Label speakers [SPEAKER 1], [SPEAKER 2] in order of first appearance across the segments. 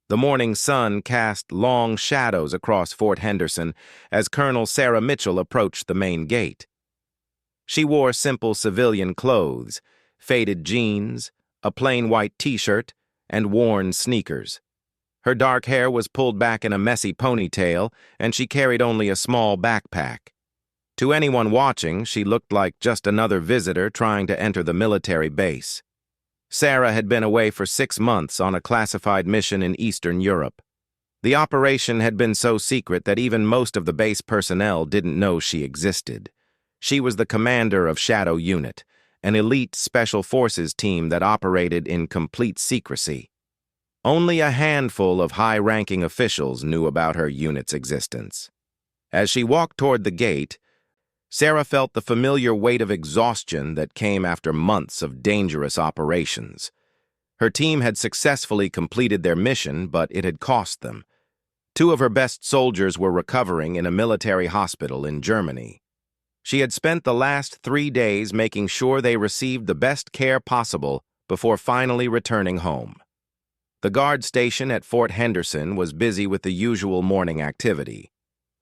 [SPEAKER 1] The morning sun cast long shadows across Fort Henderson as Colonel Sarah Mitchell approached the main gate. She wore simple civilian clothes, faded jeans, a plain white t-shirt, and worn sneakers. Her dark hair was pulled back in a messy ponytail, and she carried only a small backpack. To anyone watching, she looked like just another visitor trying to enter the military base. Sarah had been away for 6 months on a classified mission in Eastern Europe. The operation had been so secret that even most of the base personnel didn't know she existed. She was the commander of Shadow Unit, an elite special forces team that operated in complete secrecy. Only a handful of high-ranking officials knew about her unit's existence. As she walked toward the gate, Sarah felt the familiar weight of exhaustion that came after months of dangerous operations. Her team had successfully completed their mission, but it had cost them. 2 of her best soldiers were recovering in a military hospital in Germany. She had spent the last 3 days making sure they received the best care possible before finally returning home. The guard station at Fort Henderson was busy with the usual morning activity.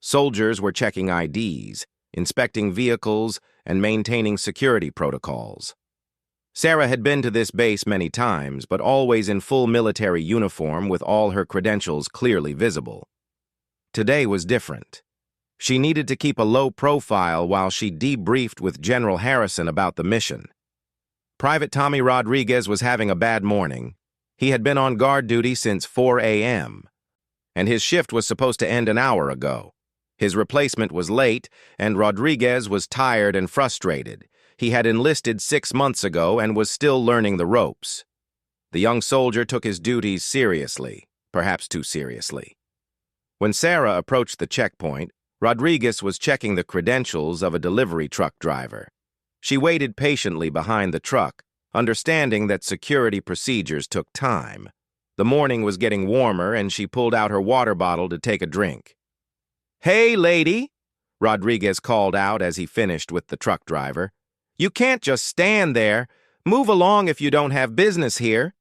[SPEAKER 1] Soldiers were checking IDs, inspecting vehicles, and maintaining security protocols. Sarah had been to this base many times, but always in full military uniform with all her credentials clearly visible. Today was different. She needed to keep a low profile while she debriefed with General Harrison about the mission. Private Tommy Rodriguez was having a bad morning. He had been on guard duty since 4 a.m., and his shift was supposed to end an hour ago. His replacement was late, and Rodriguez was tired and frustrated. He had enlisted 6 months ago and was still learning the ropes. The young soldier took his duties seriously, perhaps too seriously. When Sarah approached the checkpoint, Rodriguez was checking the credentials of a delivery truck driver. She waited patiently behind the truck, understanding that security procedures took time. The morning was getting warmer, and she pulled out her water bottle to take a drink. "Hey, lady," Rodriguez called out as he finished with the truck driver. "You can't just stand there. Move along if you don't have business here."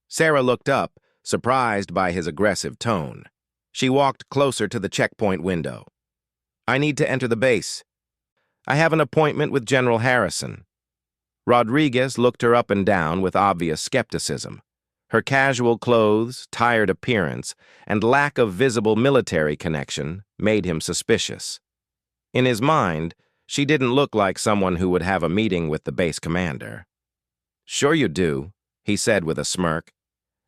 [SPEAKER 1] Sarah looked up, surprised by his aggressive tone. She walked closer to the checkpoint window. "I need to enter the base. I have an appointment with General Harrison." Rodriguez looked her up and down with obvious skepticism. Her casual clothes, tired appearance, and lack of visible military connection made him suspicious. In his mind, she didn't look like someone who would have a meeting with the base commander. "Sure you do," he said with a smirk.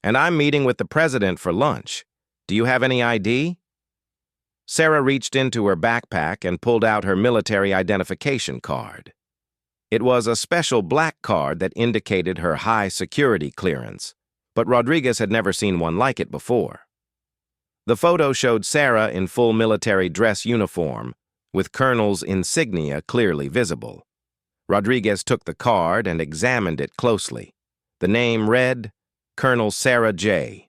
[SPEAKER 1] "And I'm meeting with the president for lunch. Do you have any ID?" Sarah reached into her backpack and pulled out her military identification card. It was a special black card that indicated her high security clearance, but Rodriguez had never seen one like it before. The photo showed Sarah in full military dress uniform, with colonel's insignia clearly visible. Rodriguez took the card and examined it closely. The name read, Colonel Sarah J.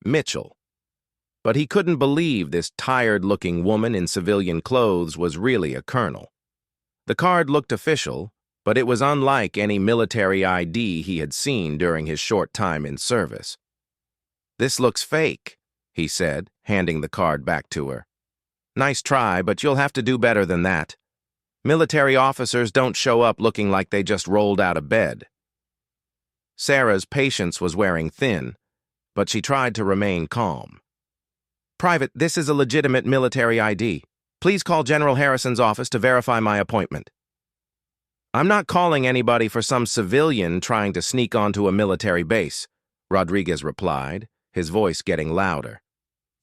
[SPEAKER 1] Mitchell. But he couldn't believe this tired-looking woman in civilian clothes was really a colonel. The card looked official, but it was unlike any military ID he had seen during his short time in service. "This looks fake," he said, handing the card back to her. "Nice try, but you'll have to do better than that. Military officers don't show up looking like they just rolled out of bed." Sarah's patience was wearing thin, but she tried to remain calm. "Private, this is a legitimate military ID. Please call General Harrison's office to verify my appointment." "I'm not calling anybody for some civilian trying to sneak onto a military base," Rodriguez replied, his voice getting louder.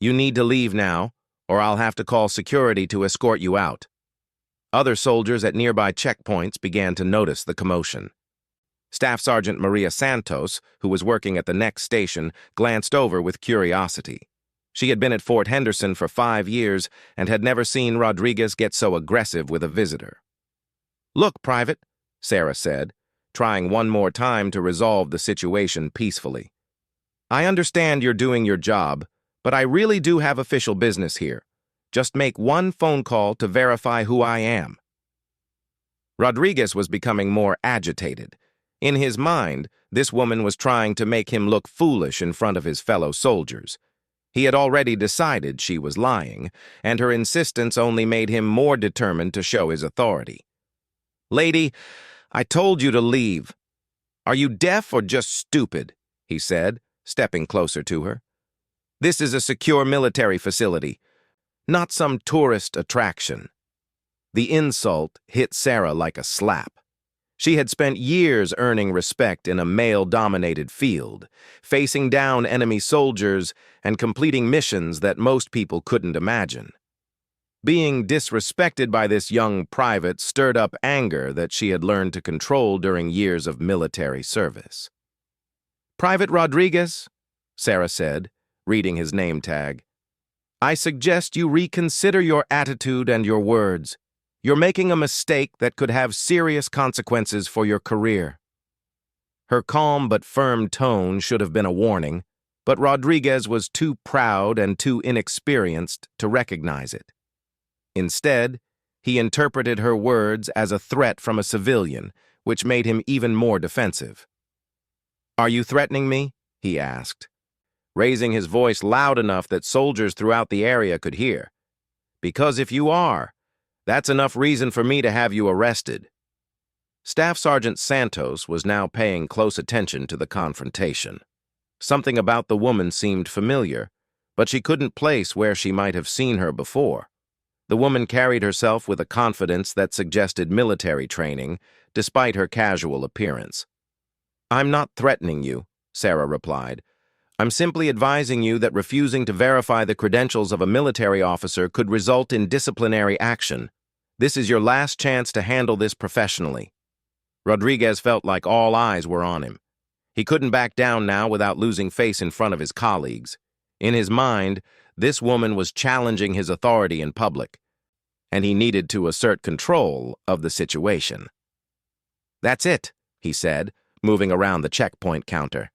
[SPEAKER 1] "You need to leave now, or I'll have to call security to escort you out." Other soldiers at nearby checkpoints began to notice the commotion. Staff Sergeant Maria Santos, who was working at the next station, glanced over with curiosity. She had been at Fort Henderson for 5 years and had never seen Rodriguez get so aggressive with a visitor. "Look, Private," Sarah said, trying one more time to resolve the situation peacefully. "I understand you're doing your job, but I really do have official business here. Just make one phone call to verify who I am." Rodriguez was becoming more agitated. In his mind, this woman was trying to make him look foolish in front of his fellow soldiers. He had already decided she was lying, and her insistence only made him more determined to show his authority. "Lady, I told you to leave. Are you deaf or just stupid?" he said, stepping closer to her. "This is a secure military facility, not some tourist attraction." The insult hit Sarah like a slap. She had spent years earning respect in a male-dominated field, facing down enemy soldiers and completing missions that most people couldn't imagine. Being disrespected by this young private stirred up anger that she had learned to control during years of military service. "Private Rodriguez," Sarah said, reading his name tag, "I suggest you reconsider your attitude and your words. You're making a mistake that could have serious consequences for your career." Her calm but firm tone should have been a warning, but Rodriguez was too proud and too inexperienced to recognize it. Instead, he interpreted her words as a threat from a civilian, which made him even more defensive. "Are you threatening me?" he asked, raising his voice loud enough that soldiers throughout the area could hear. "Because if you are, that's enough reason for me to have you arrested." Staff Sergeant Santos was now paying close attention to the confrontation. Something about the woman seemed familiar, but she couldn't place where she might have seen her before. The woman carried herself with a confidence that suggested military training, despite her casual appearance. "I'm not threatening you," Sarah replied. "I'm simply advising you that refusing to verify the credentials of a military officer could result in disciplinary action. This is your last chance to handle this professionally." Rodriguez felt like all eyes were on him. He couldn't back down now without losing face in front of his colleagues. In his mind, this woman was challenging his authority in public, and he needed to assert control of the situation. "That's it," he said, moving around the checkpoint counter.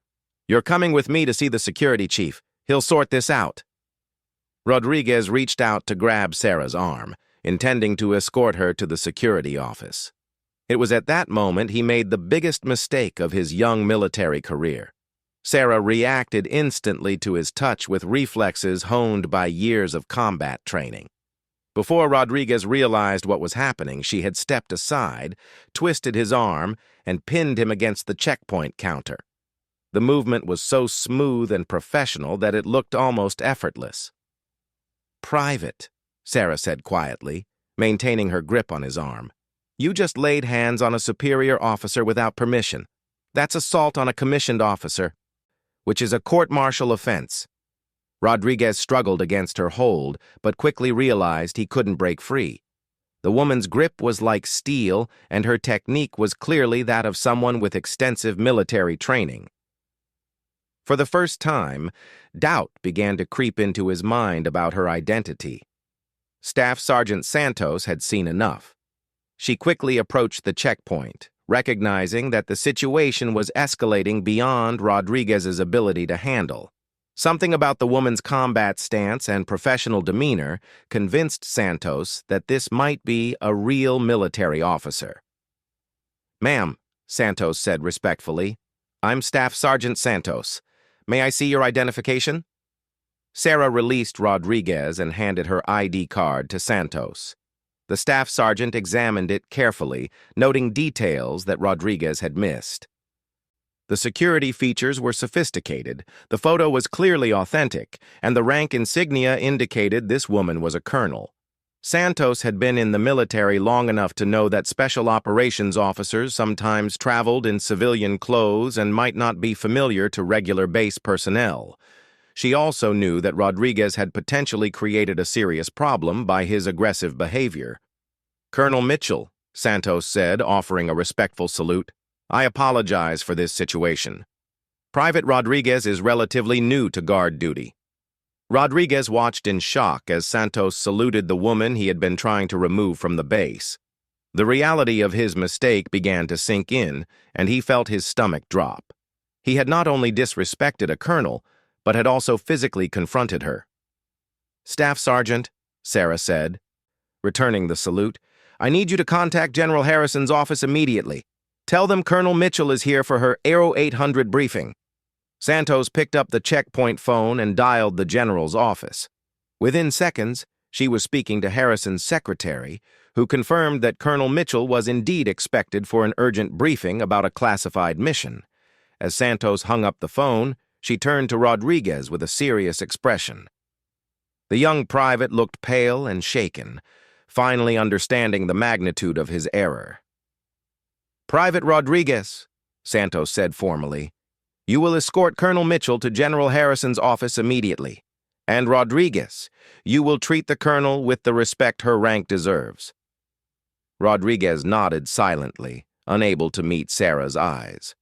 [SPEAKER 1] "You're coming with me to see the security chief. He'll sort this out." Rodriguez reached out to grab Sarah's arm, intending to escort her to the security office. It was at that moment he made the biggest mistake of his young military career. Sarah reacted instantly to his touch with reflexes honed by years of combat training. Before Rodriguez realized what was happening, she had stepped aside, twisted his arm, and pinned him against the checkpoint counter. The movement was so smooth and professional that it looked almost effortless. "Private," Sarah said quietly, maintaining her grip on his arm. "You just laid hands on a superior officer without permission. That's assault on a commissioned officer, which is a court-martial offense." Rodriguez struggled against her hold, but quickly realized he couldn't break free. The woman's grip was like steel, and her technique was clearly that of someone with extensive military training. For the first time, doubt began to creep into his mind about her identity. Staff Sergeant Santos had seen enough. She quickly approached the checkpoint, recognizing that the situation was escalating beyond Rodriguez's ability to handle. Something about the woman's combat stance and professional demeanor convinced Santos that this might be a real military officer. "Ma'am," Santos said respectfully, "I'm Staff Sergeant Santos. May I see your identification?" Sarah released Rodriguez and handed her ID card to Santos. The staff sergeant examined it carefully, noting details that Rodriguez had missed. The security features were sophisticated, the photo was clearly authentic, and the rank insignia indicated this woman was a colonel. Santos had been in the military long enough to know that special operations officers sometimes traveled in civilian clothes and might not be familiar to regular base personnel. She also knew that Rodriguez had potentially created a serious problem by his aggressive behavior. "Colonel Mitchell," Santos said, offering a respectful salute, "I apologize for this situation. Private Rodriguez is relatively new to guard duty." Rodriguez watched in shock as Santos saluted the woman he had been trying to remove from the base. The reality of his mistake began to sink in, and he felt his stomach drop. He had not only disrespected a colonel, but had also physically confronted her. "Staff Sergeant," Sarah said, returning the salute, "I need you to contact General Harrison's office immediately. Tell them Colonel Mitchell is here for her Aero 800 briefing. Santos picked up the checkpoint phone and dialed the general's office. Within seconds, she was speaking to Harrison's secretary, who confirmed that Colonel Mitchell was indeed expected for an urgent briefing about a classified mission. As Santos hung up the phone, she turned to Rodriguez with a serious expression. The young private looked pale and shaken, finally understanding the magnitude of his error. "Private Rodriguez," Santos said formally, "you will escort Colonel Mitchell to General Harrison's office immediately. And Rodriguez, you will treat the colonel with the respect her rank deserves." Rodriguez nodded silently, unable to meet Sarah's eyes.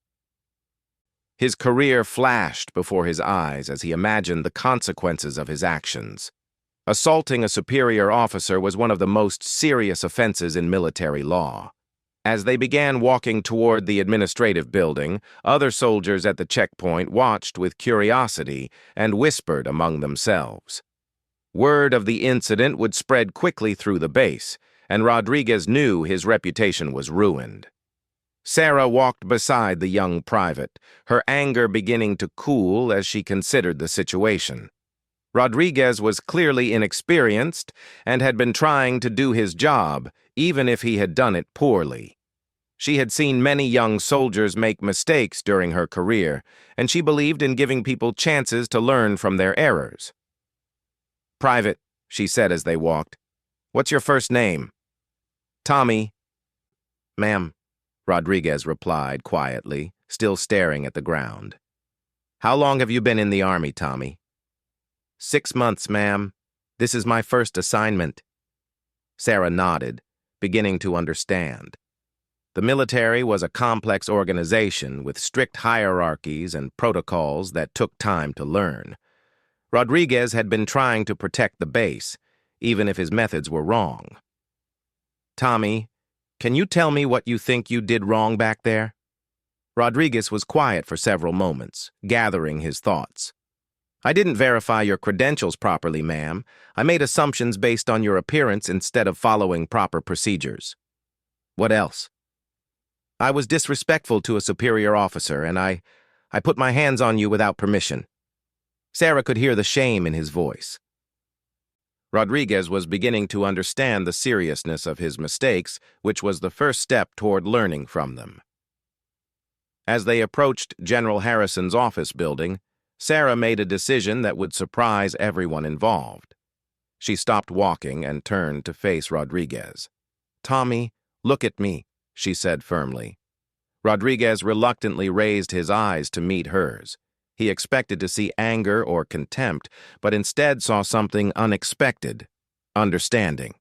[SPEAKER 1] His career flashed before his eyes as he imagined the consequences of his actions. Assaulting a superior officer was one of the most serious offenses in military law. As they began walking toward the administrative building, other soldiers at the checkpoint watched with curiosity and whispered among themselves. Word of the incident would spread quickly through the base, and Rodriguez knew his reputation was ruined. Sarah walked beside the young private, her anger beginning to cool as she considered the situation. Rodriguez was clearly inexperienced and had been trying to do his job, even if he had done it poorly. She had seen many young soldiers make mistakes during her career, and she believed in giving people chances to learn from their errors. "Private," she said as they walked, "what's your first name?" "Tommy." "Ma'am," Rodriguez replied quietly, still staring at the ground. "How long have you been in the Army, Tommy?" 6 months, ma'am. This is my first assignment." Sarah nodded, beginning to understand. The military was a complex organization with strict hierarchies and protocols that took time to learn. Rodriguez had been trying to protect the base, even if his methods were wrong. "Tommy, can you tell me what you think you did wrong back there?" Rodriguez was quiet for several moments, gathering his thoughts. "I didn't verify your credentials properly, ma'am. I made assumptions based on your appearance instead of following proper procedures." "What else?" "I was disrespectful to a superior officer, and I put my hands on you without permission." Sarah could hear the shame in his voice. Rodriguez was beginning to understand the seriousness of his mistakes, which was the first step toward learning from them. As they approached General Harrison's office building, Sarah made a decision that would surprise everyone involved. She stopped walking and turned to face Rodriguez. "Tommy, look at me," she said firmly. Rodriguez reluctantly raised his eyes to meet hers. He expected to see anger or contempt, but instead saw something unexpected: understanding.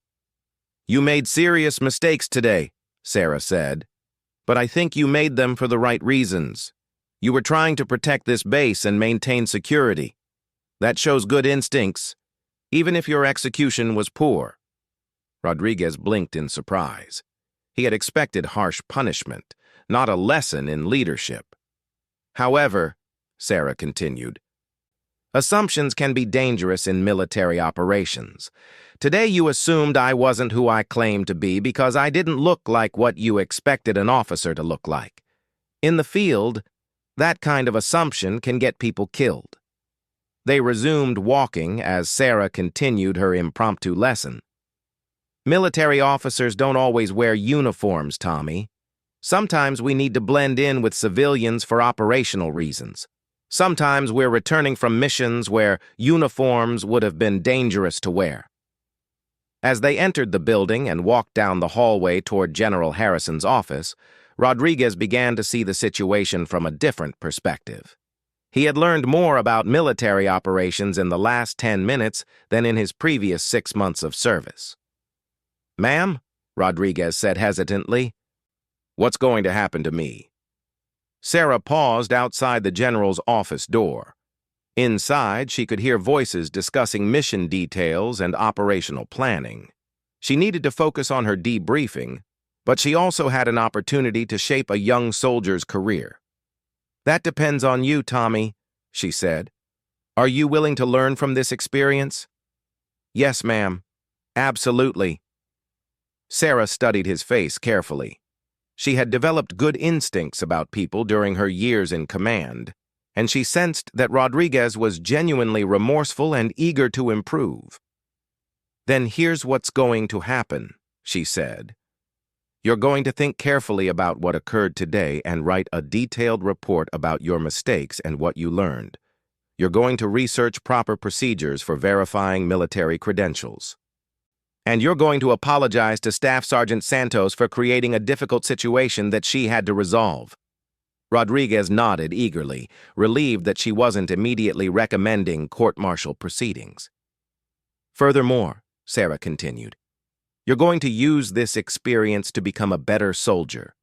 [SPEAKER 1] "You made serious mistakes today," Sarah said, "but I think you made them for the right reasons. You were trying to protect this base and maintain security. That shows good instincts, even if your execution was poor." Rodriguez blinked in surprise. He had expected harsh punishment, not a lesson in leadership. "However," Sarah continued, "assumptions can be dangerous in military operations. Today you assumed I wasn't who I claimed to be because I didn't look like what you expected an officer to look like. In the field, that kind of assumption can get people killed." They resumed walking as Sarah continued her impromptu lesson. "Military officers don't always wear uniforms, Tommy. Sometimes we need to blend in with civilians for operational reasons. Sometimes we're returning from missions where uniforms would have been dangerous to wear." As they entered the building and walked down the hallway toward General Harrison's office, Rodriguez began to see the situation from a different perspective. He had learned more about military operations in the last 10 minutes than in his previous 6 months of service. "Ma'am," Rodriguez said hesitantly, "what's going to happen to me?" Sarah paused outside the general's office door. Inside, she could hear voices discussing mission details and operational planning. She needed to focus on her debriefing, but she also had an opportunity to shape a young soldier's career. "That depends on you, Tommy," she said. "Are you willing to learn from this experience?" "Yes, ma'am. Absolutely." Sarah studied his face carefully. She had developed good instincts about people during her years in command, and she sensed that Rodriguez was genuinely remorseful and eager to improve. "Then here's what's going to happen," she said. "You're going to think carefully about what occurred today and write a detailed report about your mistakes and what you learned. You're going to research proper procedures for verifying military credentials. And you're going to apologize to Staff Sergeant Santos for creating a difficult situation that she had to resolve." Rodriguez nodded eagerly, relieved that she wasn't immediately recommending court-martial proceedings. "Furthermore," Sarah continued, "you're going to use this experience to become a better soldier.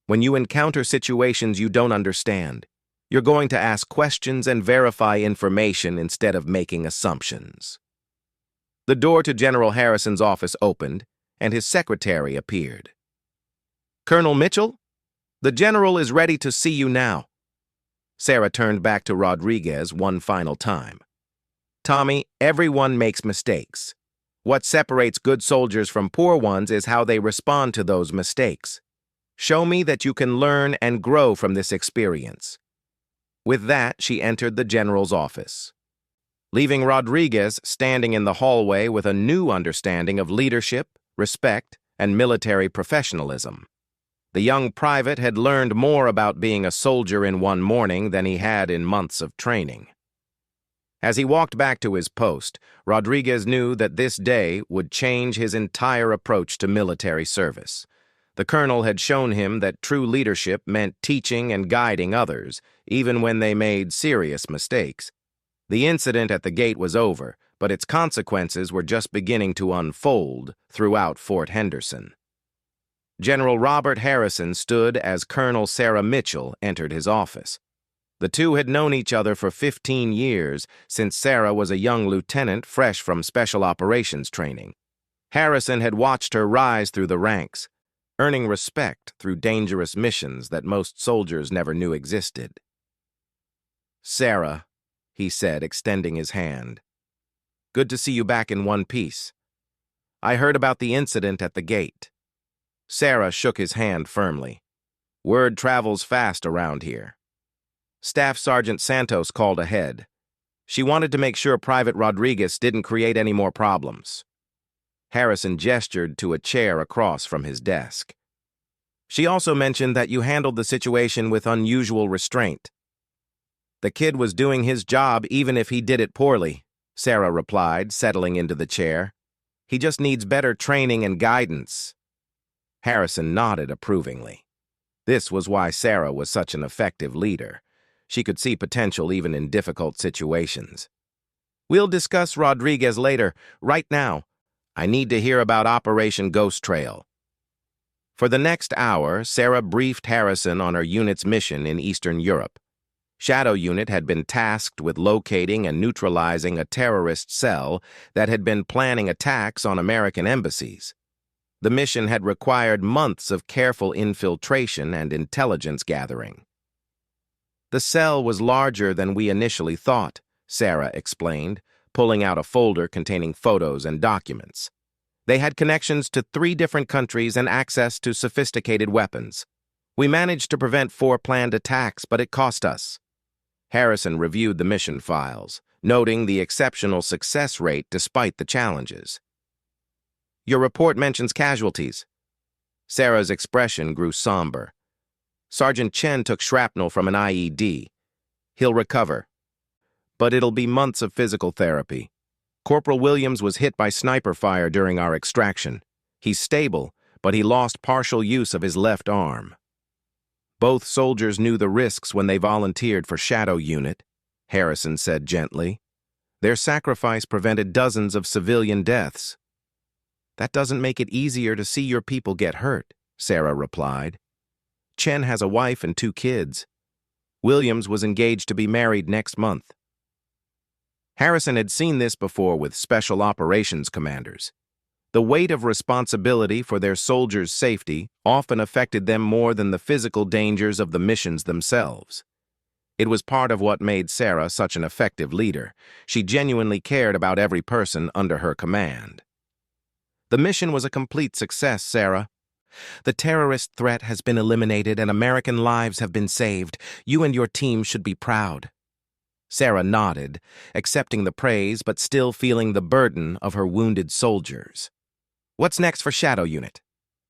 [SPEAKER 1] When you encounter situations you don't understand, you're going to ask questions and verify information instead of making assumptions." The door to General Harrison's office opened, and his secretary appeared. "Colonel Mitchell? The general is ready to see you now." Sarah turned back to Rodriguez one final time. "Tommy, everyone makes mistakes. What separates good soldiers from poor ones is how they respond to those mistakes. Show me that you can learn and grow from this experience." With that, she entered the general's office, leaving Rodriguez standing in the hallway with a new understanding of leadership, respect, and military professionalism. The young private had learned more about being a soldier in one morning than he had in months of training. As he walked back to his post, Rodriguez knew that this day would change his entire approach to military service. The colonel had shown him that true leadership meant teaching and guiding others, even when they made serious mistakes. The incident at the gate was over, but its consequences were just beginning to unfold throughout Fort Henderson. General Robert Harrison stood as Colonel Sarah Mitchell entered his office. The two had known each other for 15 years, since Sarah was a young lieutenant fresh from special operations training. Harrison had watched her rise through the ranks, earning respect through dangerous missions that most soldiers never knew existed. "Sarah," he said, extending his hand. "Good to see you back in one piece. I heard about the incident at the gate." Sarah shook his hand firmly. "Word travels fast around here. Staff Sergeant Santos called ahead. She wanted to make sure Private Rodriguez didn't create any more problems." Harrison gestured to a chair across from his desk. "She also mentioned that you handled the situation with unusual restraint." "The kid was doing his job even if he did it poorly," Sarah replied, settling into the chair. "He just needs better training and guidance." Harrison nodded approvingly. This was why Sarah was such an effective leader. She could see potential even in difficult situations. "We'll discuss Rodriguez later. Right now, I need to hear about Operation Ghost Trail." For the next hour, Sarah briefed Harrison on her unit's mission in Eastern Europe. Shadow Unit had been tasked with locating and neutralizing a terrorist cell that had been planning attacks on American embassies. The mission had required months of careful infiltration and intelligence gathering. "The cell was larger than we initially thought," Sarah explained, pulling out a folder containing photos and documents. "They had connections to 3 different countries and access to sophisticated weapons. We managed to prevent 4 planned attacks, but it cost us." Harrison reviewed the mission files, noting the exceptional success rate despite the challenges. "Your report mentions casualties." Sarah's expression grew somber. "Sergeant Chen took shrapnel from an IED. He'll recover, but it'll be months of physical therapy. Corporal Williams was hit by sniper fire during our extraction. He's stable, but he lost partial use of his left arm." "Both soldiers knew the risks when they volunteered for Shadow Unit," Harrison said gently. "Their sacrifice prevented dozens of civilian deaths." "That doesn't make it easier to see your people get hurt," Sarah replied. "Chen has a wife and 2 kids. Williams was engaged to be married next month." Harrison had seen this before with special operations commanders. The weight of responsibility for their soldiers' safety often affected them more than the physical dangers of the missions themselves. It was part of what made Sarah such an effective leader. She genuinely cared about every person under her command. "The mission was a complete success, Sarah. The terrorist threat has been eliminated and American lives have been saved. You and your team should be proud. Sarah nodded, accepting the praise but still feeling the burden of her wounded soldiers. What's next for Shadow Unit?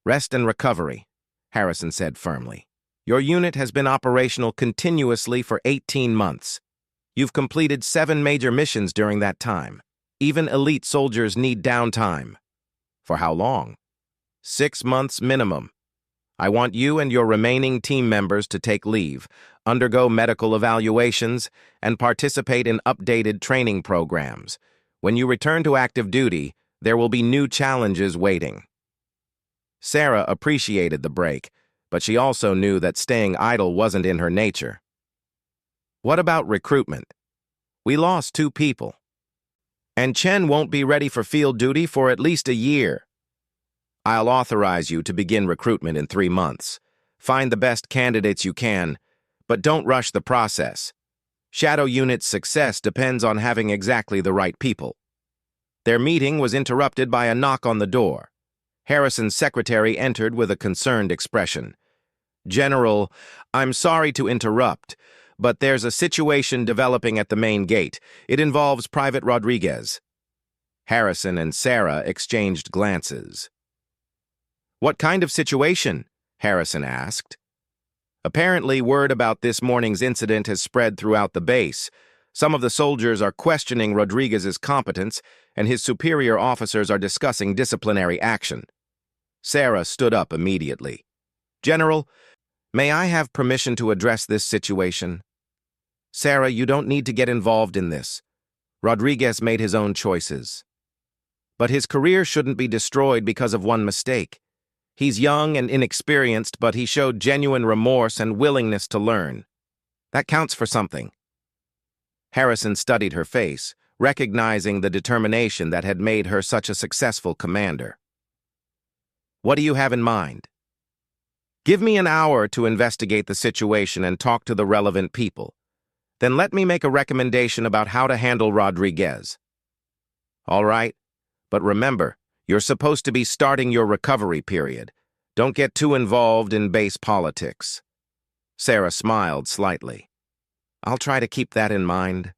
[SPEAKER 1] Rest and recovery, Harrison said firmly. Your unit has been operational continuously for 18 months. You've completed 7 major missions during that time. Even elite soldiers need downtime. For how long? 6 months minimum. I want you and your remaining team members to take leave, undergo medical evaluations, and participate in updated training programs. When you return to active duty, there will be new challenges waiting. Sarah appreciated the break, but she also knew that staying idle wasn't in her nature. What about recruitment? We lost 2 people. And Chen won't be ready for field duty for at least a year. I'll authorize you to begin recruitment in 3 months. Find the best candidates you can, but don't rush the process. Shadow Unit's success depends on having exactly the right people. Their meeting was interrupted by a knock on the door. Harrison's secretary entered with a concerned expression. General, I'm sorry to interrupt, but there's a situation developing at the main gate. It involves Private Rodriguez. Harrison and Sarah exchanged glances. What kind of situation? Harrison asked. Apparently, word about this morning's incident has spread throughout the base. Some of the soldiers are questioning Rodriguez's competence, and his superior officers are discussing disciplinary action. Sarah stood up immediately. General, may I have permission to address this situation? Sarah, you don't need to get involved in this. Rodriguez made his own choices. But his career shouldn't be destroyed because of one mistake. He's young and inexperienced, but he showed genuine remorse and willingness to learn. That counts for something. Harrison studied her face, recognizing the determination that had made her such a successful commander. What do you have in mind? Give me an hour to investigate the situation and talk to the relevant people. Then let me make a recommendation about how to handle Rodriguez. All right, but remember, you're supposed to be starting your recovery period. Don't get too involved in base politics. Sarah smiled slightly. I'll try to keep that in mind.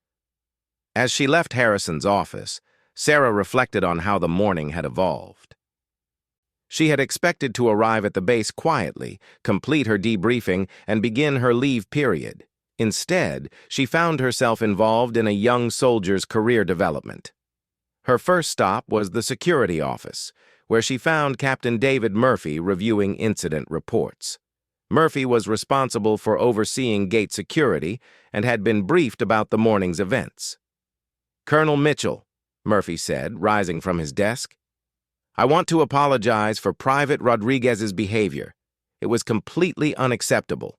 [SPEAKER 1] As she left Harrison's office, Sarah reflected on how the morning had evolved. She had expected to arrive at the base quietly, complete her debriefing, and begin her leave period. Instead, she found herself involved in a young soldier's career development. Her first stop was the security office, where she found Captain David Murphy reviewing incident reports. Murphy was responsible for overseeing gate security and had been briefed about the morning's events. Colonel Mitchell, Murphy said, rising from his desk, I want to apologize for Private Rodriguez's behavior. It was completely unacceptable.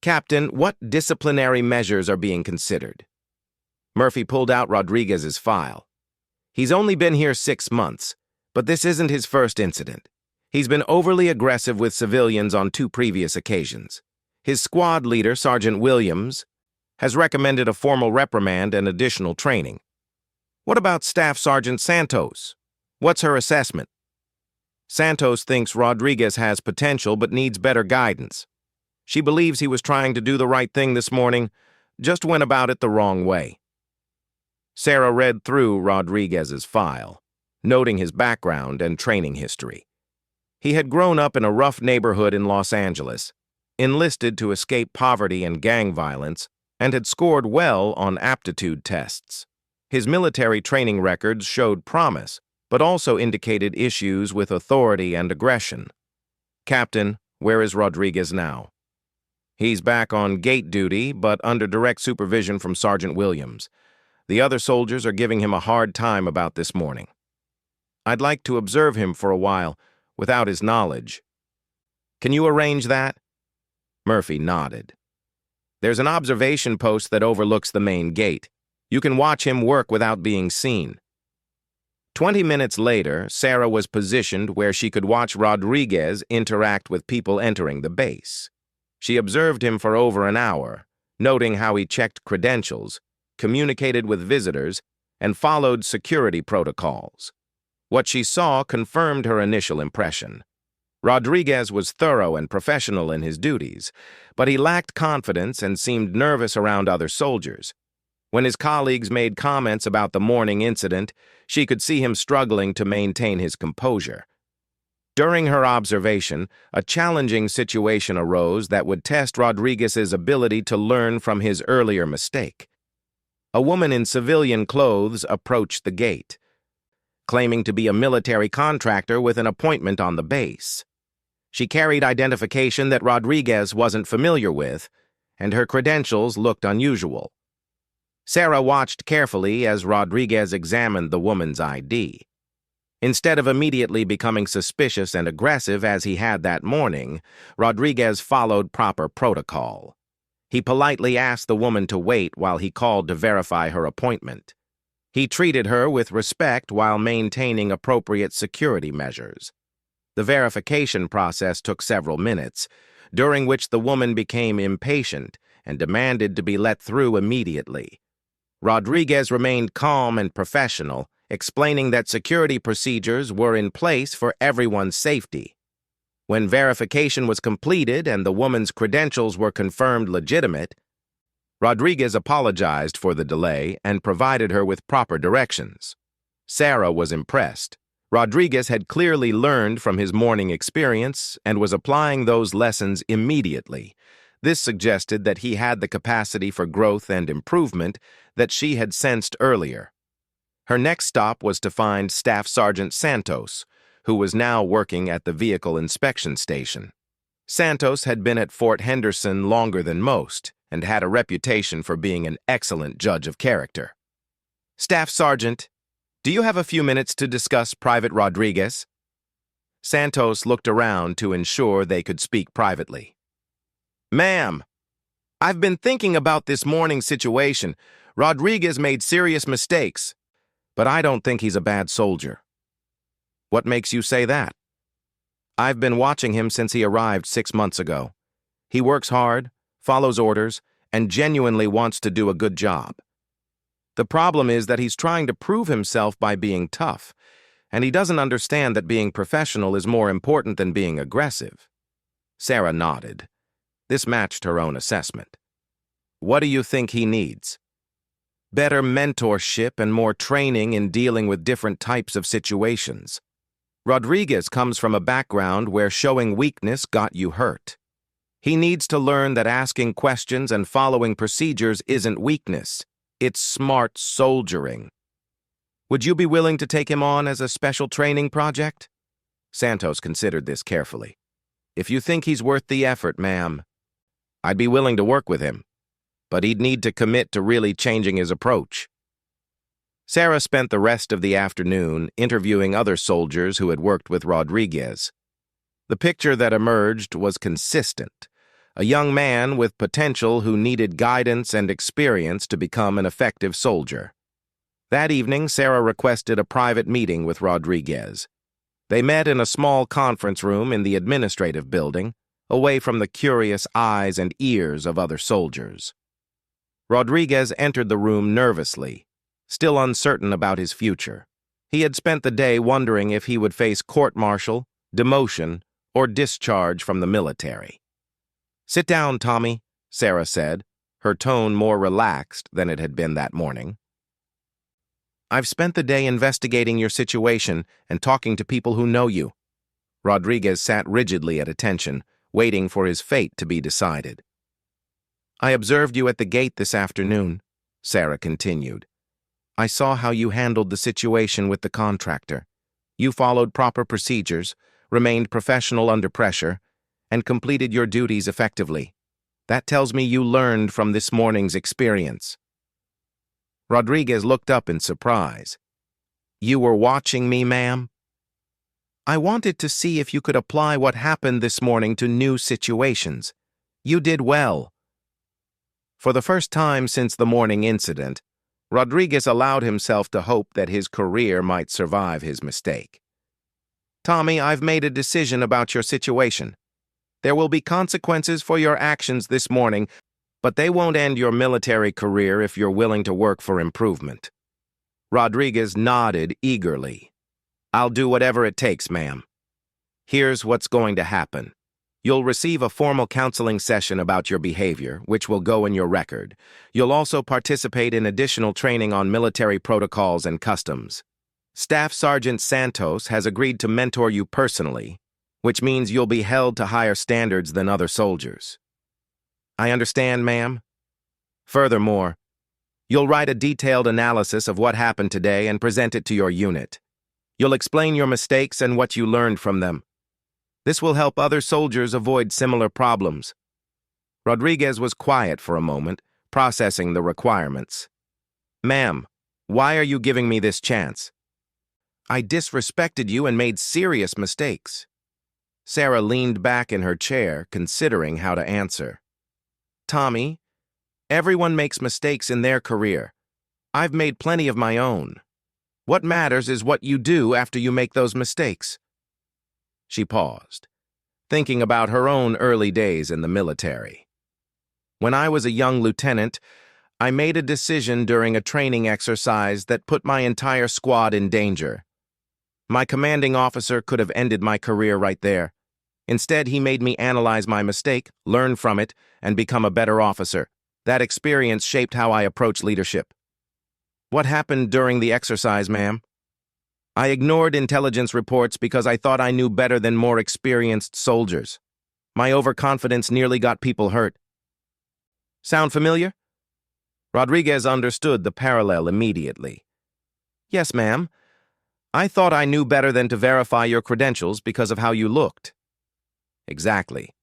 [SPEAKER 1] Captain, what disciplinary measures are being considered? Murphy pulled out Rodriguez's file. He's only been here 6 months, but this isn't his first incident. He's been overly aggressive with civilians on 2 previous occasions. His squad leader, Sergeant Williams, has recommended a formal reprimand and additional training. What about Staff Sergeant Santos? What's her assessment? Santos thinks Rodriguez has potential but needs better guidance. She believes he was trying to do the right thing this morning, just went about it the wrong way. Sarah read through Rodriguez's file, noting his background and training history. He had grown up in a rough neighborhood in Los Angeles, enlisted to escape poverty and gang violence, and had scored well on aptitude tests. His military training records showed promise, but also indicated issues with authority and aggression. Captain, where is Rodriguez now? He's back on gate duty, but under direct supervision from Sergeant Williams. The other soldiers are giving him a hard time about this morning. I'd like to observe him for a while, without his knowledge. Can you arrange that? Murphy nodded. There's an observation post that overlooks the main gate. You can watch him work without being seen. 20 minutes later, Sarah was positioned where she could watch Rodriguez interact with people entering the base. She observed him for over an hour, noting how he checked credentials, communicated with visitors, and followed security protocols. What she saw confirmed her initial impression. Rodriguez was thorough and professional in his duties, but he lacked confidence and seemed nervous around other soldiers. When his colleagues made comments about the morning incident, she could see him struggling to maintain his composure. During her observation, a challenging situation arose that would test Rodriguez's ability to learn from his earlier mistake. A woman in civilian clothes approached the gate, claiming to be a military contractor with an appointment on the base. She carried identification that Rodriguez wasn't familiar with, and her credentials looked unusual. Sarah watched carefully as Rodriguez examined the woman's ID. Instead of immediately becoming suspicious and aggressive as he had that morning, Rodriguez followed proper protocol. He politely asked the woman to wait while he called to verify her appointment. He treated her with respect while maintaining appropriate security measures. The verification process took several minutes, during which the woman became impatient and demanded to be let through immediately. Rodriguez remained calm and professional, explaining that security procedures were in place for everyone's safety. When verification was completed and the woman's credentials were confirmed legitimate, Rodriguez apologized for the delay and provided her with proper directions. Sarah was impressed. Rodriguez had clearly learned from his morning experience and was applying those lessons immediately. This suggested that he had the capacity for growth and improvement that she had sensed earlier. Her next stop was to find Staff Sergeant Santos, who was now working at the vehicle inspection station. Santos had been at Fort Henderson longer than most and had a reputation for being an excellent judge of character. "Staff Sergeant, do you have a few minutes to discuss Private Rodriguez?" Santos looked around to ensure they could speak privately. "Ma'am, I've been thinking about this morning's situation. Rodriguez made serious mistakes, but I don't think he's a bad soldier." "What makes you say that?" "I've been watching him since he arrived 6 months ago. He works hard, follows orders, and genuinely wants to do a good job. The problem is that he's trying to prove himself by being tough, and he doesn't understand that being professional is more important than being aggressive." Sarah nodded. This matched her own assessment. "What do you think he needs?" "Better mentorship and more training in dealing with different types of situations. Rodriguez comes from a background where showing weakness got you hurt. He needs to learn that asking questions and following procedures isn't weakness. It's smart soldiering." "Would you be willing to take him on as a special training project?" Santos considered this carefully. "If you think he's worth the effort, ma'am, I'd be willing to work with him, but he'd need to commit to really changing his approach." Sarah spent the rest of the afternoon interviewing other soldiers who had worked with Rodriguez. The picture that emerged was consistent: a young man with potential who needed guidance and experience to become an effective soldier. That evening, Sarah requested a private meeting with Rodriguez. They met in a small conference room in the administrative building, away from the curious eyes and ears of other soldiers. Rodriguez entered the room nervously, still uncertain about his future. He had spent the day wondering if he would face court-martial, demotion, or discharge from the military. "Sit down, Tommy," Sarah said, her tone more relaxed than it had been that morning. "I've spent the day investigating your situation and talking to people who know you." Rodriguez sat rigidly at attention, waiting for his fate to be decided. "I observed you at the gate this afternoon," Sarah continued. "I saw how you handled the situation with the contractor. You followed proper procedures, remained professional under pressure, and completed your duties effectively. That tells me you learned from this morning's experience." Rodriguez looked up in surprise. "You were watching me, ma'am?" "I wanted to see if you could apply what happened this morning to new situations. You did well." For the first time since the morning incident, Rodriguez allowed himself to hope that his career might survive his mistake. "Tommy, I've made a decision about your situation. There will be consequences for your actions this morning, but they won't end your military career if you're willing to work for improvement." Rodriguez nodded eagerly. "I'll do whatever it takes, ma'am." Here's what's going to happen. You'll receive a formal counseling session about your behavior, which will go in your record. You'll also participate in additional training on military protocols and customs. Staff Sergeant Santos has agreed to mentor you personally, which means you'll be held to higher standards than other soldiers. I understand, ma'am. Furthermore, you'll write a detailed analysis of what happened today and present it to your unit. You'll explain your mistakes and what you learned from them. This will help other soldiers avoid similar problems. Rodriguez was quiet for a moment, processing the requirements. Ma'am, why are you giving me this chance? I disrespected you and made serious mistakes. Sarah leaned back in her chair, considering how to answer. Tommy, everyone makes mistakes in their career. I've made plenty of my own. What matters is what you do after you make those mistakes. She paused, thinking about her own early days in the military. When I was a young lieutenant, I made a decision during a training exercise that put my entire squad in danger. My commanding officer could have ended my career right there. Instead, he made me analyze my mistake, learn from it, and become a better officer. That experience shaped how I approach leadership. What happened during the exercise, ma'am? I ignored intelligence reports because I thought I knew better than more experienced soldiers. My overconfidence nearly got people hurt. Sound familiar? Rodriguez understood the parallel immediately. Yes, ma'am. I thought I knew better than to verify your credentials because of how you looked. Exactly.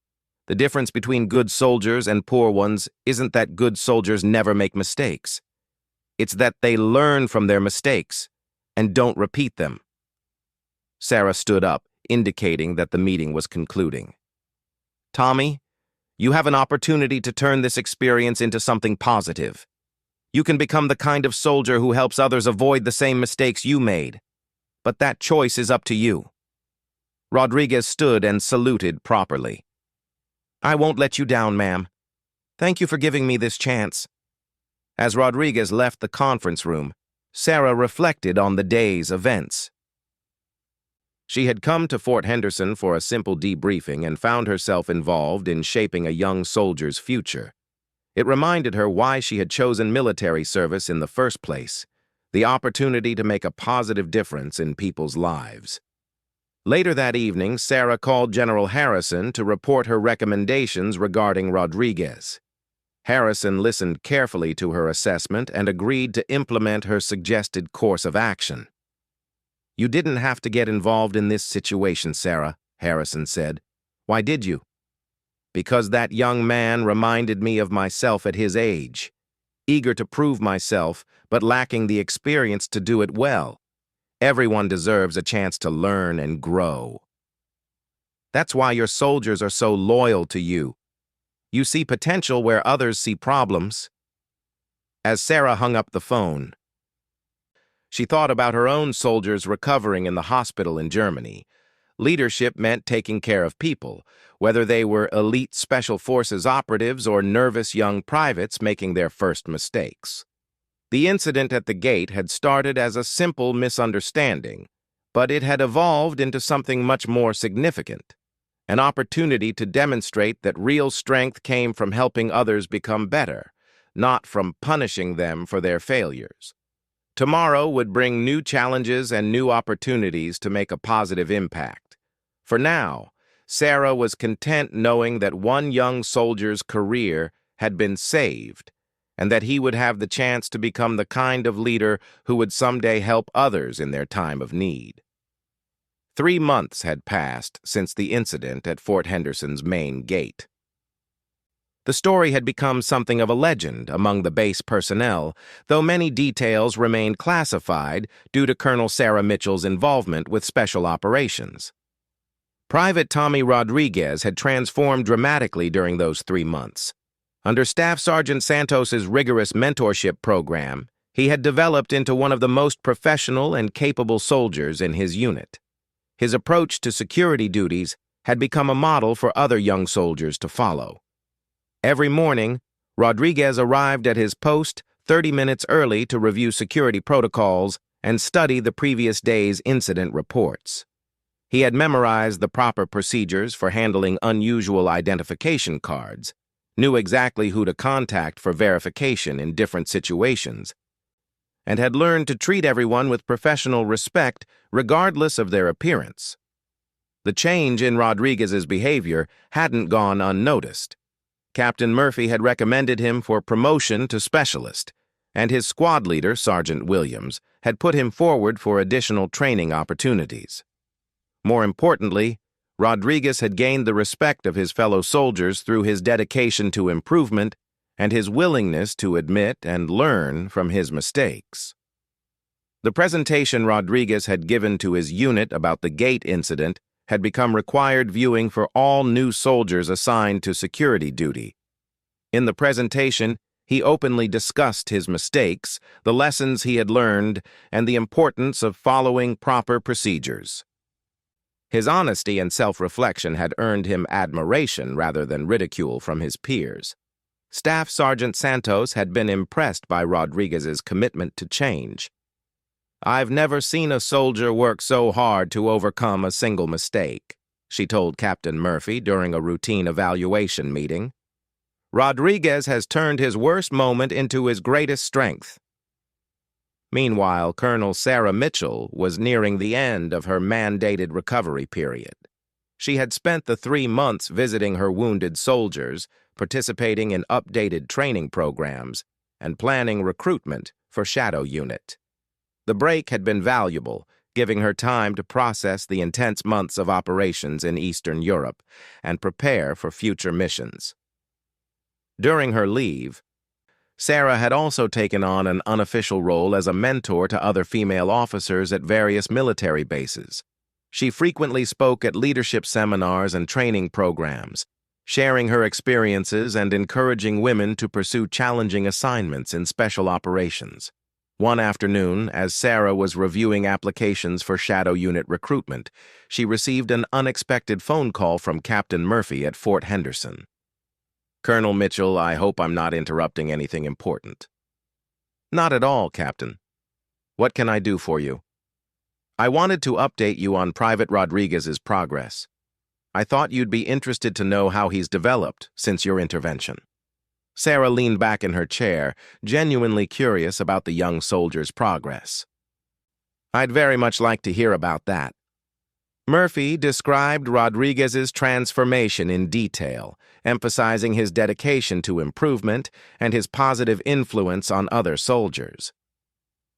[SPEAKER 1] The difference between good soldiers and poor ones isn't that good soldiers never make mistakes. It's that they learn from their mistakes and don't repeat them. Sarah stood up, indicating that the meeting was concluding. Tommy, you have an opportunity to turn this experience into something positive. You can become the kind of soldier who helps others avoid the same mistakes you made. But that choice is up to you. Rodriguez stood and saluted properly. I won't let you down, ma'am. Thank you for giving me this chance. As Rodriguez left the conference room, Sarah reflected on the day's events. She had come to Fort Henderson for a simple debriefing and found herself involved in shaping a young soldier's future. It reminded her why she had chosen military service in the first place, the opportunity to make a positive difference in people's lives. Later that evening, Sarah called General Harrison to report her recommendations regarding Rodriguez. Harrison listened carefully to her assessment and agreed to implement her suggested course of action. You didn't have to get involved in this situation, Sarah, Harrison said. Why did you? Because that young man reminded me of myself at his age, eager to prove myself, but lacking the experience to do it well. Everyone deserves a chance to learn and grow. That's why your soldiers are so loyal to you. You see potential where others see problems. As Sarah hung up the phone, she thought about her own soldiers recovering in the hospital in Germany. Leadership meant taking care of people, whether they were elite special forces operatives or nervous young privates making their first mistakes. The incident at the gate had started as a simple misunderstanding, but it had evolved into something much more significant. An opportunity to demonstrate that real strength came from helping others become better, not from punishing them for their failures. Tomorrow would bring new challenges and new opportunities to make a positive impact. For now, Sarah was content knowing that one young soldier's career had been saved, and that he would have the chance to become the kind of leader who would someday help others in their time of need. 3 months had passed since the incident at Fort Henderson's main gate. The story had become something of a legend among the base personnel, though many details remained classified due to Colonel Sarah Mitchell's involvement with special operations. Private Tommy Rodriguez had transformed dramatically during those 3 months. Under Staff Sergeant Santos's rigorous mentorship program, he had developed into one of the most professional and capable soldiers in his unit. His approach to security duties had become a model for other young soldiers to follow. Every morning, Rodriguez arrived at his post 30 minutes early to review security protocols and study the previous day's incident reports. He had memorized the proper procedures for handling unusual identification cards, knew exactly who to contact for verification in different situations, and had learned to treat everyone with professional respect regardless of their appearance. The change in Rodriguez's behavior hadn't gone unnoticed. Captain Murphy had recommended him for promotion to specialist, and his squad leader, Sergeant Williams, had put him forward for additional training opportunities. More importantly, Rodriguez had gained the respect of his fellow soldiers through his dedication to improvement and his willingness to admit and learn from his mistakes. The presentation Rodriguez had given to his unit about the gate incident had become required viewing for all new soldiers assigned to security duty. In the presentation, he openly discussed his mistakes, the lessons he had learned, and the importance of following proper procedures. His honesty and self-reflection had earned him admiration rather than ridicule from his peers. Staff Sergeant Santos had been impressed by Rodriguez's commitment to change. "I've never seen a soldier work so hard to overcome a single mistake," she told Captain Murphy during a routine evaluation meeting. "Rodriguez has turned his worst moment into his greatest strength." Meanwhile, Colonel Sarah Mitchell was nearing the end of her mandated recovery period. She had spent the 3 months visiting her wounded soldiers, participating in updated training programs, and planning recruitment for Shadow Unit. The break had been valuable, giving her time to process the intense months of operations in Eastern Europe and prepare for future missions. During her leave, Sarah had also taken on an unofficial role as a mentor to other female officers at various military bases. She frequently spoke at leadership seminars and training programs, sharing her experiences and encouraging women to pursue challenging assignments in special operations. One afternoon, as Sarah was reviewing applications for Shadow Unit recruitment, she received an unexpected phone call from Captain Murphy at Fort Henderson. "Colonel Mitchell, I hope I'm not interrupting anything important." "Not at all, Captain. What can I do for you?" "I wanted to update you on Private Rodriguez's progress. I thought you'd be interested to know how he's developed since your intervention." Sarah leaned back in her chair, genuinely curious about the young soldier's progress. "I'd very much like to hear about that." Murphy described Rodriguez's transformation in detail, emphasizing his dedication to improvement and his positive influence on other soldiers.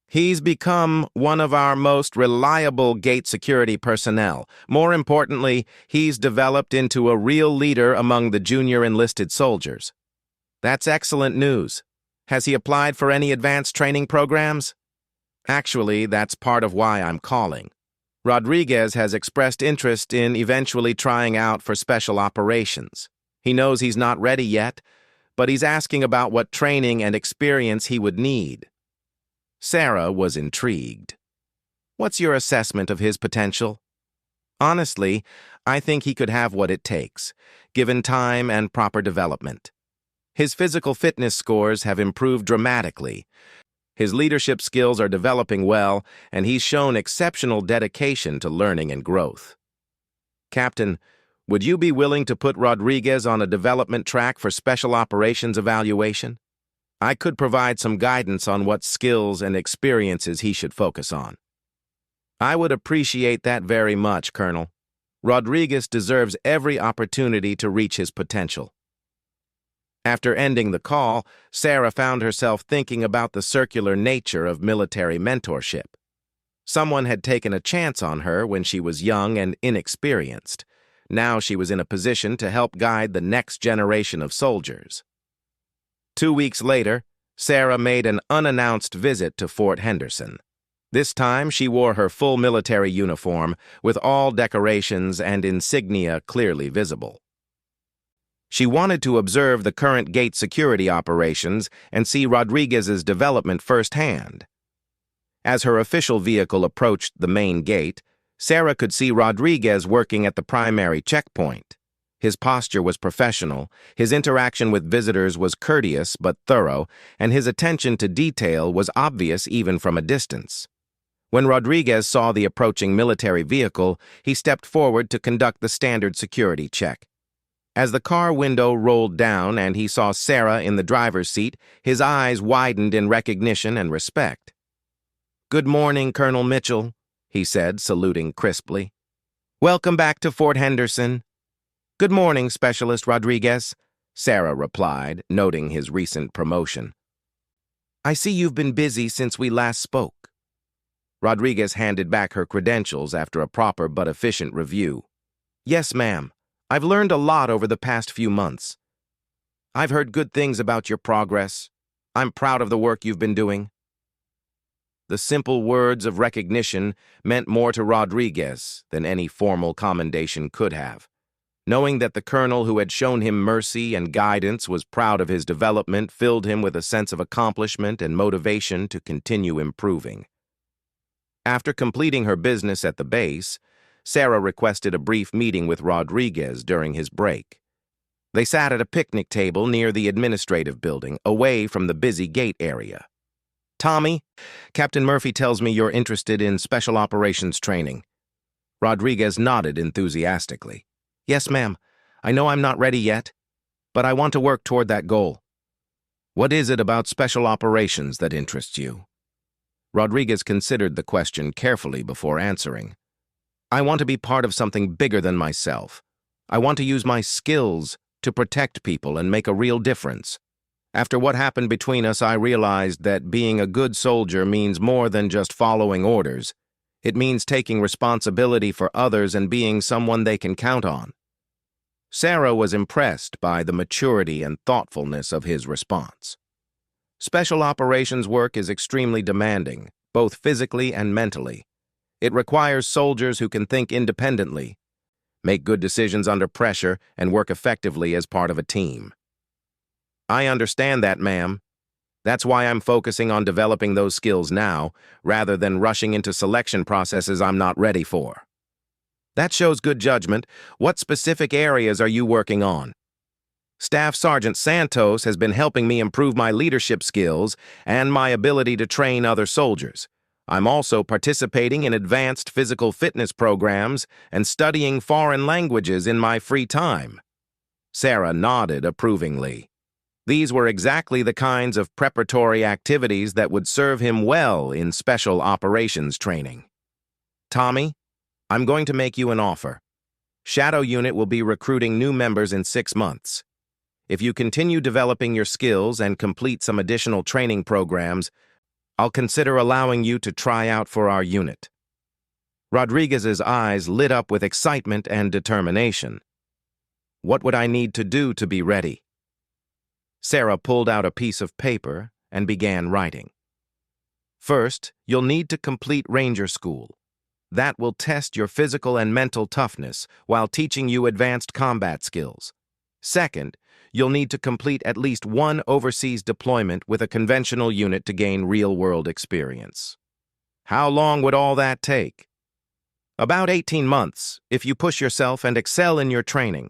[SPEAKER 1] "He's become one of our most reliable gate security personnel. More importantly, he's developed into a real leader among the junior enlisted soldiers." "That's excellent news. Has he applied for any advanced training programs?" "Actually, that's part of why I'm calling. Rodriguez has expressed interest in eventually trying out for special operations. He knows he's not ready yet, but he's asking about what training and experience he would need." Sarah was intrigued. "What's your assessment of his potential?" "Honestly, I think he could have what it takes, given time and proper development. His physical fitness scores have improved dramatically. His leadership skills are developing well, and he's shown exceptional dedication to learning and growth." "Captain, would you be willing to put Rodriguez on a development track for special operations evaluation? I could provide some guidance on what skills and experiences he should focus on." "I would appreciate that very much, Colonel. Rodriguez deserves every opportunity to reach his potential." After ending the call, Sarah found herself thinking about the circular nature of military mentorship. Someone had taken a chance on her when she was young and inexperienced. Now she was in a position to help guide the next generation of soldiers. 2 weeks later, Sarah made an unannounced visit to Fort Henderson. This time she wore her full military uniform, with all decorations and insignia clearly visible. She wanted to observe the current gate security operations and see Rodriguez's development firsthand. As her official vehicle approached the main gate, Sarah could see Rodriguez working at the primary checkpoint. His posture was professional, his interaction with visitors was courteous but thorough, and his attention to detail was obvious even from a distance. When Rodriguez saw the approaching military vehicle, he stepped forward to conduct the standard security check. As the car window rolled down and he saw Sarah in the driver's seat, his eyes widened in recognition and respect. "Good morning, Colonel Mitchell," he said, saluting crisply. "Welcome back to Fort Henderson." "Good morning, Specialist Rodriguez," Sarah replied, noting his recent promotion. "I see you've been busy since we last spoke." Rodriguez handed back her credentials after a proper but efficient review. "Yes, ma'am. I've learned a lot over the past few months. I've heard good things about your progress. I'm proud of the work you've been doing." The simple words of recognition meant more to Rodriguez than any formal commendation could have. Knowing that the colonel who had shown him mercy and guidance was proud of his development filled him with a sense of accomplishment and motivation to continue improving. After completing her business at the base, Sarah requested a brief meeting with Rodriguez during his break. They sat at a picnic table near the administrative building, away from the busy gate area. "Tommy, Captain Murphy tells me you're interested in special operations training." Rodriguez nodded enthusiastically. "Yes, ma'am. I know I'm not ready yet, but I want to work toward that goal." "What is it about special operations that interests you?" Rodriguez considered the question carefully before answering. "I want to be part of something bigger than myself. I want to use my skills to protect people and make a real difference. After what happened between us, I realized that being a good soldier means more than just following orders. It means taking responsibility for others and being someone they can count on." Sarah was impressed by the maturity and thoughtfulness of his response. Special operations work is extremely demanding, both physically and mentally. It requires soldiers who can think independently, make good decisions under pressure, and work effectively as part of a team. "I understand that, ma'am. That's why I'm focusing on developing those skills now, rather than rushing into selection processes I'm not ready for." "That shows good judgment. What specific areas are you working on?" "Staff Sergeant Santos has been helping me improve my leadership skills and my ability to train other soldiers. I'm also participating in advanced physical fitness programs and studying foreign languages in my free time." Sarah nodded approvingly. These were exactly the kinds of preparatory activities that would serve him well in special operations training. "Tommy, I'm going to make you an offer. Shadow Unit will be recruiting new members in 6 months. If you continue developing your skills and complete some additional training programs, I'll consider allowing you to try out for our unit." Rodriguez's eyes lit up with excitement and determination. "What would I need to do to be ready?" Sarah pulled out a piece of paper and began writing. "First, you'll need to complete Ranger School. That will test your physical and mental toughness while teaching you advanced combat skills. Second, you'll need to complete at least one overseas deployment with a conventional unit to gain real-world experience." "How long would all that take?" "About 18 months, if you push yourself and excel in your training.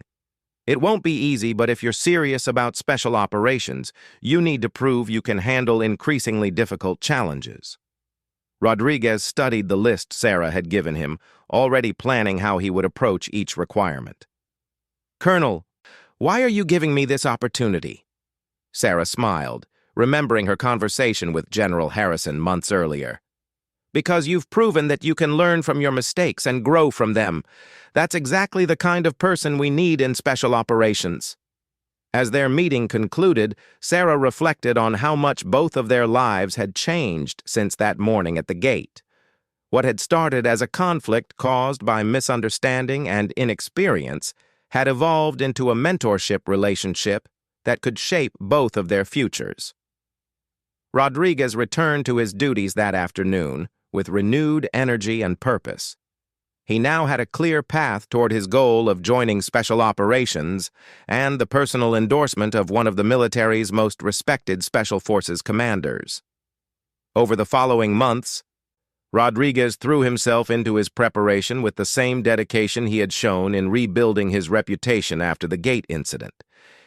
[SPEAKER 1] It won't be easy, but if you're serious about special operations, you need to prove you can handle increasingly difficult challenges." Rodriguez studied the list Sarah had given him, already planning how he would approach each requirement. "Colonel, why are you giving me this opportunity?" Sarah smiled, remembering her conversation with General Harrison months earlier. "Because you've proven that you can learn from your mistakes and grow from them. That's exactly the kind of person we need in special operations." As their meeting concluded, Sarah reflected on how much both of their lives had changed since that morning at the gate. What had started as a conflict caused by misunderstanding and inexperience had evolved into a mentorship relationship that could shape both of their futures. Rodriguez returned to his duties that afternoon with renewed energy and purpose. He now had a clear path toward his goal of joining Special Operations and the personal endorsement of one of the military's most respected Special Forces commanders. Over the following months, Rodriguez threw himself into his preparation with the same dedication he had shown in rebuilding his reputation after the gate incident.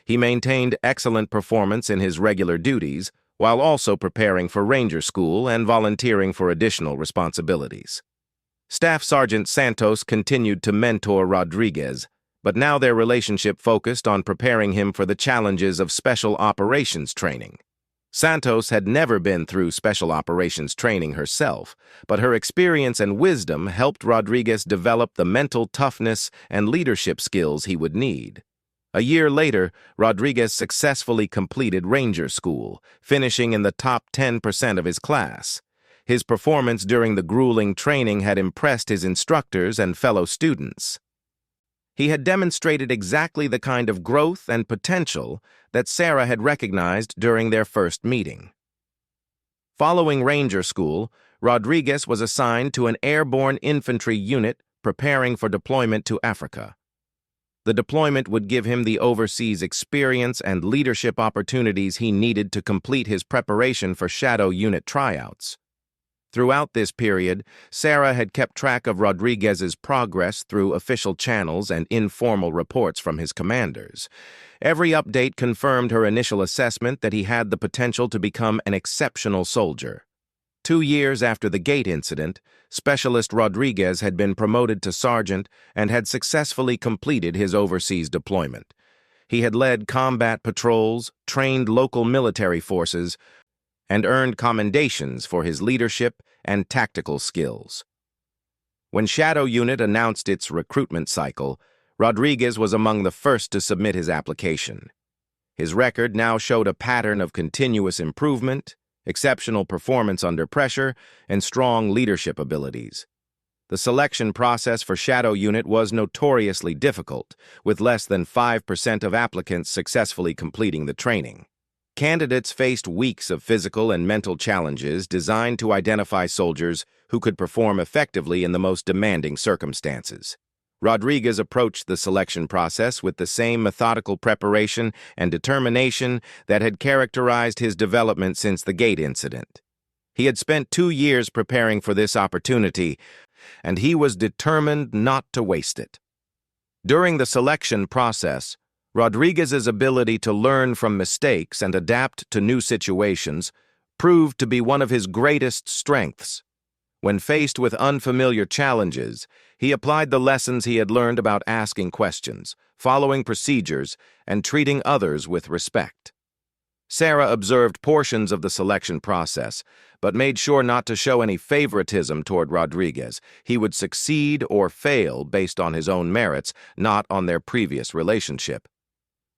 [SPEAKER 1] He maintained excellent performance in his regular duties, while also preparing for Ranger School and volunteering for additional responsibilities. Staff Sergeant Santos continued to mentor Rodriguez, but now their relationship focused on preparing him for the challenges of special operations training. Santos had never been through special operations training herself, but her experience and wisdom helped Rodriguez develop the mental toughness and leadership skills he would need. A year later, Rodriguez successfully completed Ranger School, finishing in the top 10% of his class. His performance during the grueling training had impressed his instructors and fellow students. He had demonstrated exactly the kind of growth and potential that Sarah had recognized during their first meeting. Following Ranger School, Rodriguez was assigned to an airborne infantry unit preparing for deployment to Africa. The deployment would give him the overseas experience and leadership opportunities he needed to complete his preparation for Shadow Unit tryouts. Throughout this period, Sarah had kept track of Rodriguez's progress through official channels and informal reports from his commanders. Every update confirmed her initial assessment that he had the potential to become an exceptional soldier. 2 years after the gate incident, Specialist Rodriguez had been promoted to sergeant and had successfully completed his overseas deployment. He had led combat patrols, trained local military forces, and earned commendations for his leadership and tactical skills. When Shadow Unit announced its recruitment cycle, Rodriguez was among the first to submit his application. His record now showed a pattern of continuous improvement, exceptional performance under pressure, and strong leadership abilities. The selection process for Shadow Unit was notoriously difficult, with less than 5% of applicants successfully completing the training. Candidates faced weeks of physical and mental challenges designed to identify soldiers who could perform effectively in the most demanding circumstances. Rodriguez approached the selection process with the same methodical preparation and determination that had characterized his development since the gate incident. He had spent 2 years preparing for this opportunity, and he was determined not to waste it. During the selection process, Rodriguez's ability to learn from mistakes and adapt to new situations proved to be one of his greatest strengths. When faced with unfamiliar challenges, he applied the lessons he had learned about asking questions, following procedures, and treating others with respect. Sarah observed portions of the selection process, but made sure not to show any favoritism toward Rodriguez. He would succeed or fail based on his own merits, not on their previous relationship.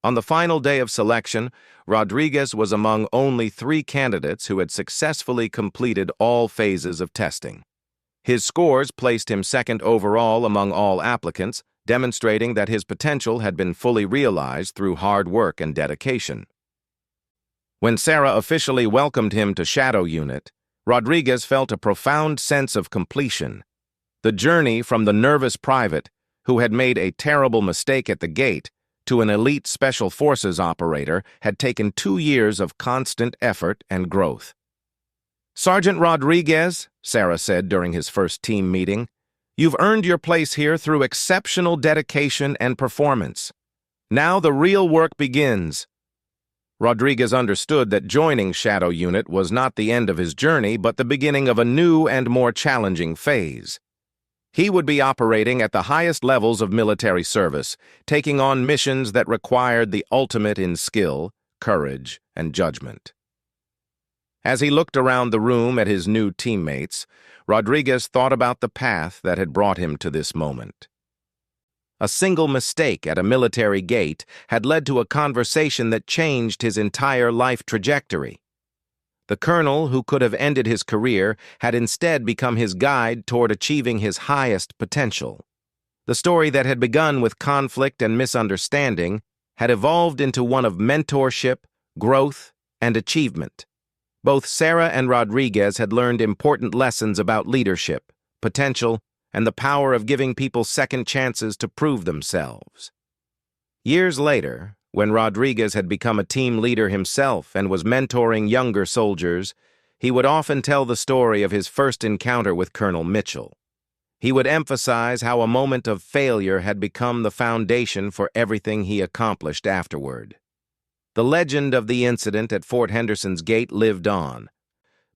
[SPEAKER 1] On the final day of selection, Rodriguez was among only 3 candidates who had successfully completed all phases of testing. His scores placed him second overall among all applicants, demonstrating that his potential had been fully realized through hard work and dedication. When Sarah officially welcomed him to Shadow Unit, Rodriguez felt a profound sense of completion. The journey from the nervous private, who had made a terrible mistake at the gate, to an elite Special Forces operator had taken 2 years of constant effort and growth. "Sergeant Rodriguez," Sarah said during his first team meeting, "you've earned your place here through exceptional dedication and performance. Now the real work begins." Rodriguez understood that joining Shadow Unit was not the end of his journey, but the beginning of a new and more challenging phase. He would be operating at the highest levels of military service, taking on missions that required the ultimate in skill, courage, and judgment. As he looked around the room at his new teammates, Rodriguez thought about the path that had brought him to this moment. A single mistake at a military gate had led to a conversation that changed his entire life trajectory. The colonel who could have ended his career had instead become his guide toward achieving his highest potential. The story that had begun with conflict and misunderstanding had evolved into one of mentorship, growth, and achievement. Both Sarah and Rodriguez had learned important lessons about leadership, potential, and the power of giving people second chances to prove themselves. Years later, when Rodriguez had become a team leader himself and was mentoring younger soldiers, he would often tell the story of his first encounter with Colonel Mitchell. He would emphasize how a moment of failure had become the foundation for everything he accomplished afterward. The legend of the incident at Fort Henderson's gate lived on,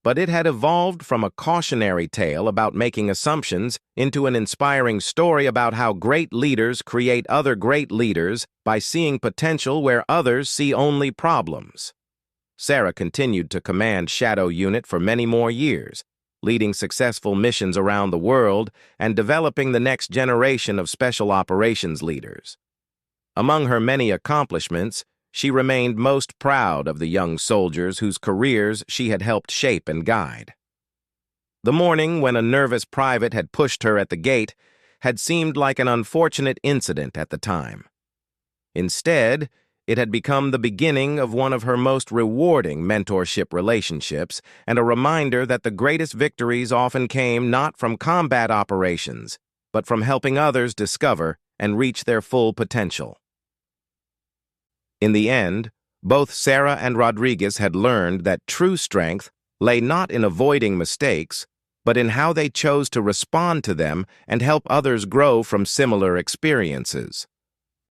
[SPEAKER 1] but it had evolved from a cautionary tale about making assumptions into an inspiring story about how great leaders create other great leaders by seeing potential where others see only problems. Sarah continued to command Shadow Unit for many more years, leading successful missions around the world and developing the next generation of special operations leaders. Among her many accomplishments, she remained most proud of the young soldiers whose careers she had helped shape and guide. The morning when a nervous private had pushed her at the gate had seemed like an unfortunate incident at the time. Instead, it had become the beginning of one of her most rewarding mentorship relationships and a reminder that the greatest victories often came not from combat operations, but from helping others discover and reach their full potential. In the end, both Sarah and Rodriguez had learned that true strength lay not in avoiding mistakes, but in how they chose to respond to them and help others grow from similar experiences.